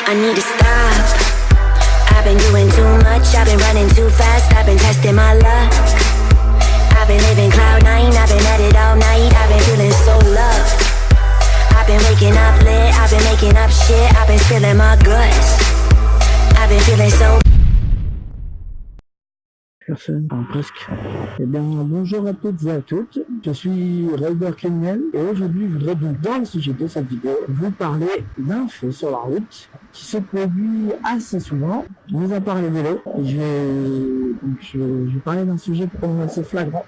I need to stop. I've been doing too much, I've been running too fast, I've been testing my luck. I've been living cloud nine, I've been at it all night, I've been feeling so loved. I've been waking up lit, I've been making up shit, I've been spilling my guts. I've been feeling so. Personne, enfin presque. Eh bien, bonjour à toutes et à toutes, je suis Rider Criminel et aujourd'hui je voudrais donc dans le sujet de cette vidéo vous parler d'un fait sur la route qui se produit assez souvent, mis à part les vélos. Je vais parler d'un sujet pour moi assez flagrant,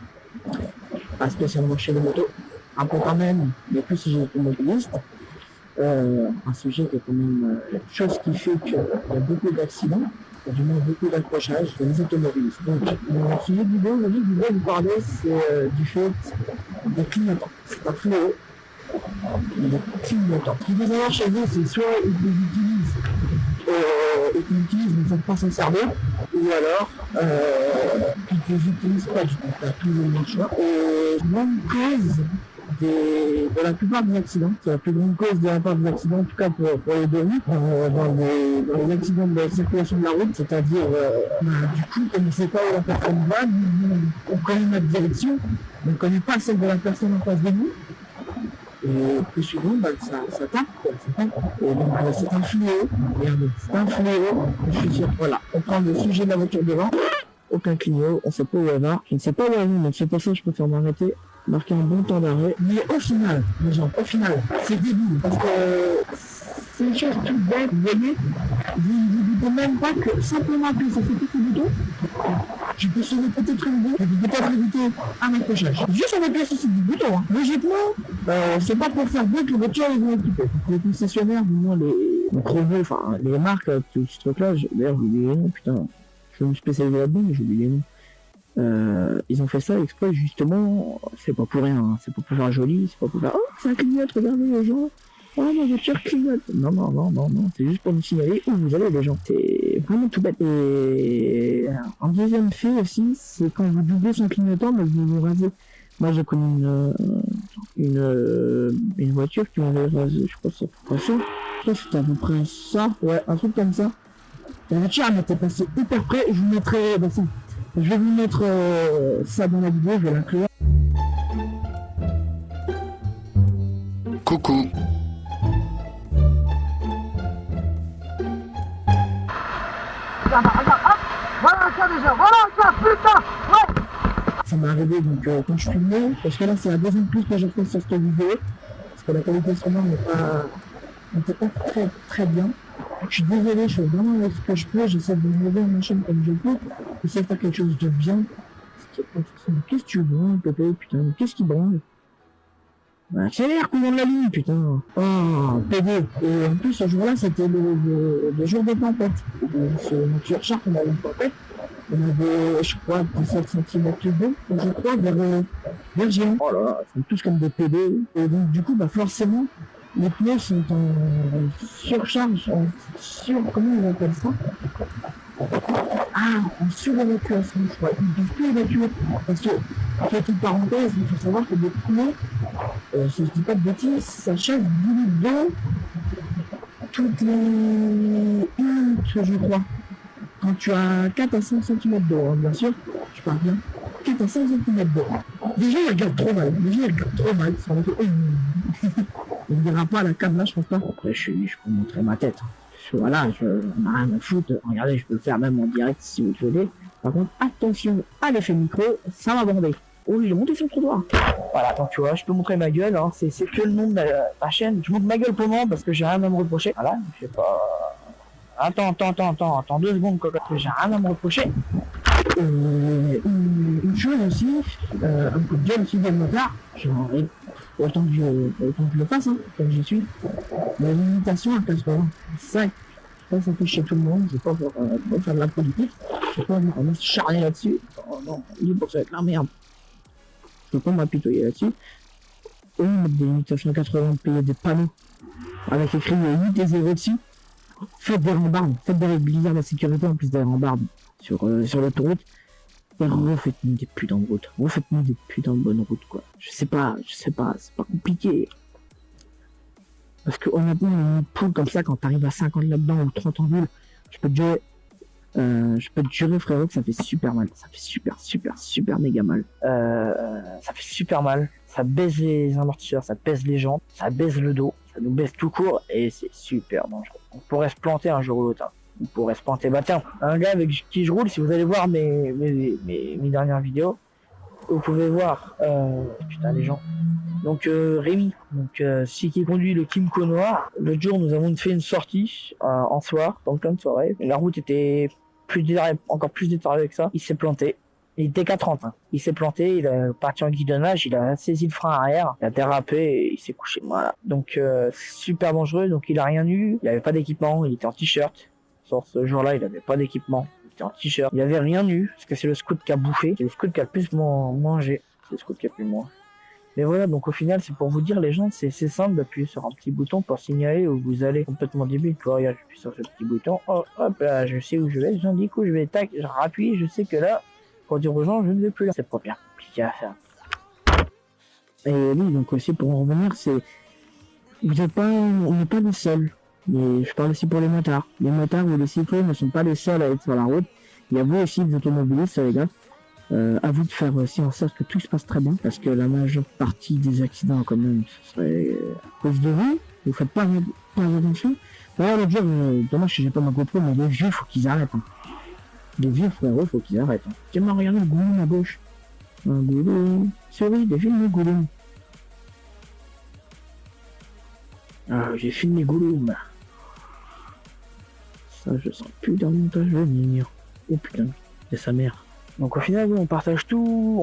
pas spécialement chez les motos, un peu quand même, mais plus si j'ai automobiliste. Un sujet qui est quand même une chose qui fait qu'il y a beaucoup d'accidents, du moins beaucoup d'accrochages pour les automobilistes. Donc, le sujet de vidéo aujourd'hui que je voudrais vous parler, c'est du fait des clignotants. C'est un fléau, des clignotants. Ce qu'il faut savoir chez eux, c'est soit ils les utilisent et qu'ils l'utilisent mais ne savent pas s'en servir, ou alors qu'ils ne les utilisent pas du tout. Tu as plus ou moins de choix. Et grande cause de la plupart des accidents, c'est la plus grande cause de la part des accidents, en tout cas pour les deux roues, dans les accidents de la circulation de la route, c'est-à-dire du coup, comme on ne sait pas où la personne va, on connaît notre direction, mais on ne connaît pas celle de la personne en face de nous, et plus souvent, ça tape, quoi, ça tape. Et donc c'est un fléau, regardez, c'est un fléau, je suis sûr, voilà, on prend le sujet de la voiture devant, aucun clignot, on ne sait pas où elle va, je ne sais pas où elle va, donc c'est pour ça que je préfère m'arrêter, marquer un bon temps d'arrêt. Mais au final, les gens, c'est débile, parce que c'est une chose toute bête, vous voyez, vous ne dites même pas que simplement appuyer sur ce petit bouton, je peux sauver peut-être une roue, je peux peut-être éviter un accrochage. Juste en appuyant sur ce petit bouton, hein. Logiquement, c'est pas pour faire bien que les voitures les ont équipées. Les concessionnaires, du moins les Chrono, enfin les marques, tout ce truc-là, d'ailleurs j'ai oublié les noms, putain, je vais me spécialiser là-dedans, mais j'ai oublié les noms. Ils ont fait ça exprès justement, c'est pas pour rien, hein. C'est pas pour faire joli, c'est pas pour faire oh ça clignote, regardez les gens, oh ma voiture clignote. Non, c'est juste pour nous signaler où vous allez les gens. C'est vraiment tout bête. Et un deuxième fait aussi, c'est quand vous doublez son clignotant, mais vous vous rasez. Moi j'ai connu une voiture qui m'avait rasé, je crois que c'est à peu près ça. Je crois que c'était à peu près ça, ouais, un truc comme ça. La voiture elle m'était passée hyper près, je vous mettrai, je vais vous mettre ça dans la vidéo, je vais l'inclure. Coucou. Voilà ça déjà, voilà ça, putain, ouais. Ça m'est arrivé donc quand je suis venu, parce que là c'est la deuxième plus que j'ai fait sur cette vidéo, parce que la qualité sonore n'était pas très bien. Je suis désolé, je fais vraiment avec ce que je peux, j'essaie de me lever ma chaîne comme je peux, j'essaie de faire quelque chose de bien. Qu'est-ce que tu branles, Pépé, putain, qu'est-ce qui branle? Bah, accélère, courant de la ligne, putain. Oh, PD. Et en plus, ce jour-là, c'était le jour des tempêtes. Sur notre surcharge, on avait une tempête. On avait, je crois, 17 cm d'eau, je crois, vers Géant. Oh là là, ils sont tous comme des PD. Et donc, du coup, bah, forcément, les pneus sont en surcharge, comment on appelle ça? En surévacuation, je crois. Ils ne peuvent plus évacuer. Parce que, petite parenthèse, il faut savoir que les pneus, si je dis pas de bêtises, ça chasse 10 litres d'eau toutes les 1 minute, je crois. Quand tu as 4 à 5 cm d'eau, hein, bien sûr, je parle bien. 4 à 5 cm d'eau. Déjà, il regarde trop mal. Ça me fait... Il ne verra pas à la cam là, je pense pas. Après, je peux montrer ma tête. Voilà, je n'ai rien à foutre. Regardez, je peux le faire même en direct si vous le voulez. Par contre, attention à l'effet micro, ça va bander. Oh, il est monté sur le trottoir. Voilà, attends, tu vois, je peux montrer ma gueule. Hein. C'est que le nom de la chaîne. Je montre ma gueule pour le moment parce que j'ai rien à me reprocher. Voilà, je sais pas. Attends 2 secondes, quoi. J'ai rien à me reprocher. Une chose aussi, un coup de gueule aussi de motard. Autant que je le fasse, hein, comme je suis. La limitation à 80. Ça fait chez tout le monde. Je vais pas faire de la politique. Je vais pas vraiment se charner là-dessus. Oh non, il est pour ça avec la merde. Je peux pas m'apitoyer là-dessus. Eux, mettre des limitations à 80, payer des panneaux avec écrit 8 et 0 dessus. Faites des rambardes, faites des régliseurs de sécurité en plus des rambardes sur l'autoroute. Et refaites-nous des putains de route. Refaites-nous des putains de bonnes routes, quoi. Je sais pas, c'est pas compliqué. Parce que honnêtement, une poule comme ça, quand t'arrives à 50 là-dedans ou 30 en ville, je peux te jurer frérot que ça fait super mal. Ça fait super méga mal. Ça fait super mal. Ça baise les amortisseurs, ça baise les jambes, ça baise le dos, ça nous baise tout court et c'est super dangereux. On pourrait se planter un jour ou l'autre. Hein. On pourrait se planter. Bah tiens, un gars avec qui je roule, si vous allez voir mes dernières vidéos, vous pouvez voir, putain les gens. Donc Rémi, celui qui conduit le Kimco noir. L'autre jour, nous avons fait une sortie en soir, dans le plein de soirée. La route était encore plus détériorée que ça. Il s'est planté. Il était qu'à 30. Hein. Il s'est planté, il a parti en guidonnage, il a saisi le frein arrière, il a dérapé et il s'est couché. Voilà. Donc c'est super dangereux. Donc il a rien eu. Il avait pas d'équipement. Il était en t-shirt. Sur ce jour-là, il avait pas d'équipement. Il était en t-shirt. Il avait rien eu parce que c'est le scout qui a bouffé. C'est le scout qui a le plus mangé. C'est le scout qui a plus moins. Mais voilà, donc au final, c'est pour vous dire, les gens, c'est simple d'appuyer sur un petit bouton pour signaler où vous allez complètement débile. Tu vois, regarde, j'appuie sur ce petit bouton, oh, hop là, je sais où je vais, j'indique où je vais, tac, je rappuie, je sais que là, pour dire aux gens, je ne vais plus là. C'est pas bien compliqué à faire. Et oui, donc aussi pour en revenir, c'est, on n'est pas les seuls. Mais je parle aussi pour les motards. Les motards ou les cyclistes ne sont pas les seuls à être sur la route. Il y a vous aussi, des automobilistes, les gars. À vous de faire aussi en sorte que tout se passe très bien, parce que la majeure partie des accidents quand même, ce serait à cause de vous. Vous faites pas attention. D'ailleurs, l'autre jour, dommage que j'ai pas ma GoPro, mais les vieux, faut qu'ils arrêtent. Hein. Les vieux frérots, faut qu'ils arrêtent. Hein. Tiens, regardez le Gouloum à gauche. Un Gouloum. Souris, j'ai filmé le Gouloum. Ah, j'ai filmé Gouloum. Ça, je sens plus d'un montage venir. Oh putain, c'est sa mère. Donc au final, oui, on partage tout,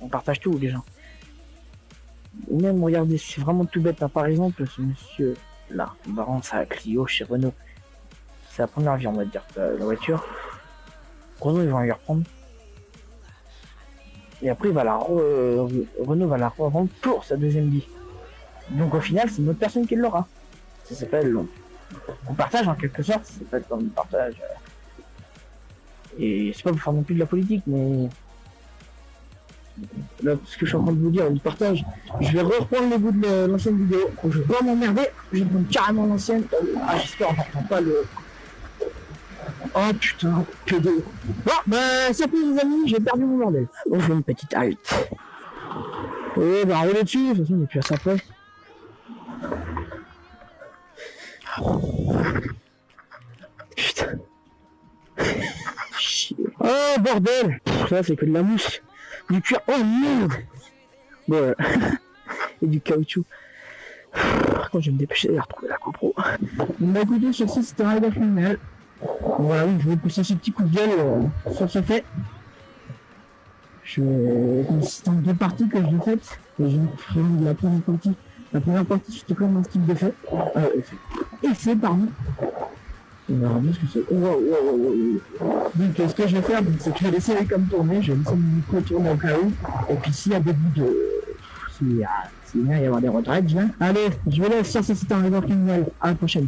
on partage tout, les gens. Même, regardez, c'est vraiment tout bête. Hein. Par exemple, ce monsieur là, il va rendre sa Clio chez Renault. C'est la première vie, on va dire, la voiture. Renault, ils vont la reprendre. Et après, Renault va la revendre pour sa deuxième vie. Donc au final, c'est une autre personne qui l'aura. Ça s'appelle... On partage en quelque sorte, c'est pas comme partage. Et c'est pas pour faire non plus de la politique, mais là, ce que je suis en train de vous dire, on partage. Je vais reprendre le bout de l'ancienne vidéo. Je vais pas m'emmerder, je vais prendre carrément l'ancienne. Ah, j'espère on n'entend pas le. Oh putain, que de. Bon, bah, ça fait les amis, j'ai perdu mon bordel. On fait une petite halte. Et bah, roulez dessus, de toute façon, on est plus à ça près. Putain. Chier. Oh bordel. Ça c'est que de la mousse. Du cuir. Oh merde. Bon. Et du caoutchouc. Par contre je vais me dépêcher d'aller retrouver la GoPro. Bah écoutez, sur ce c'était Rider Criminel. Voilà, je vais pousser ce petit coup de gueule sur ce fait. C'est en deux parties que je l'ai faite. Et je vais prendre la première partie. La première partie c'était comme un style de fait. Effet, pardon. On verra bien ce que c'est. Donc ce que je vais faire, c'est que je vais laisser les cams tourner, je vais laisser mon micro tourner au cas où. Et puis s'il y a des bouts de... S'il vient y avoir des retraites, je viens. Allez, je vous laisse, ça c'était un Rider Criminel. À la prochaine.